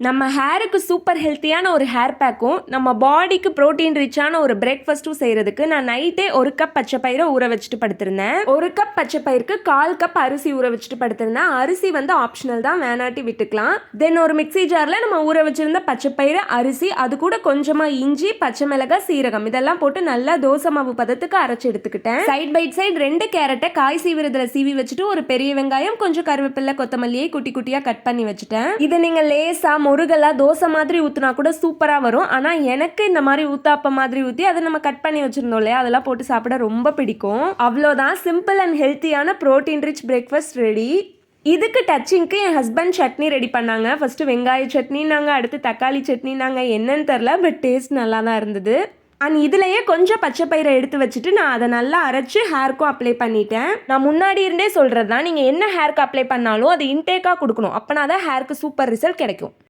நம்ம ஹேருக்கு சூப்பர் ஹெல்த்தியான ஒரு ஹேர் பேக்கும் நம்ம பாடிக்கு ப்ரோட்டீன் ரிச்சான ஒரு பிரேக்ஃபாஸ்ட்டும் செய்கிறதுக்கு நான் நைட்டே 1 கப் பச்சை பயிரை ஊற வச்சுட்டு படுத்திருந்தேன். 1 கப் பச்சை பயிருக்கு 1/4 கப் அரிசி ஊற வச்சுட்டு படுத்திருந்தேன். அரிசி வந்து ஆப்ஷனல் தான், வேணாட்டி விட்டுக்கலாம். தென் ஒரு மிக்ஸி ஜாரில் நம்ம ஊற வச்சிருந்த பச்சை பயிறு, அரிசி, அது கூட கொஞ்சமாக இஞ்சி, பச்சை மிளகாய், சீரகம் இதெல்லாம் போட்டு நல்லா தோசை மாவு பதத்துக்கு அரைச்சி எடுத்துக்கிட்டேன். சைட் பை சைடு 2 கேரட்டை காய் சீவிரத்தில் சீவி வச்சுட்டு ஒரு பெரிய வெங்காயம், கொஞ்சம் கருவேப்பிலை, கொத்தமல்லியை குட்டி குட்டியாக கட் பண்ணி வச்சுட்டேன். இதை நீங்கள் லேசா முருகலா தோசை மாதிரி ஊற்றினா கூட சூப்பராக வரும். ஆனால் எனக்கு இந்த மாதிரி ஊத்தாப்ப மாதிரி ஊற்றி அதை நம்ம கட் பண்ணி வச்சுருந்தோம் இல்லையா, அதெல்லாம் போட்டு சாப்பிட ரொம்ப பிடிக்கும். அவ்வளோதான், சிம்பிள் அண்ட் ஹெல்த்தியான ப்ரோட்டீன் ரிச் பிரேக்ஃபாஸ்ட் ரெடி. இதுக்கு டச்சிங்க்கு என் ஹஸ்பண்ட் சட்னி ரெடி பண்ணாங்க. ஃபஸ்ட்டு வெங்காய சட்னினாங்க, அடுத்து தக்காளி சட்னினாங்க. என்னன்னு தெரில, பட் டேஸ்ட் நல்லா தான் இருந்தது. அண்ட் இதுலேயே கொஞ்சம் பச்சை பயிரை எடுத்து வச்சுட்டு நான் அதை நல்லா அரைச்சி ஹேருக்கும் அப்ளை பண்ணிட்டேன். நான் முன்னாடி இருந்தே சொல்கிறது தான், நீங்கள் என்ன ஹேருக்கு அப்ளை பண்ணாலும் அது இன்டேக்காக கொடுக்கணும். அப்போனா தான் ஹேருக்கு சூப்பர் ரிசல்ட் கிடைக்கும்.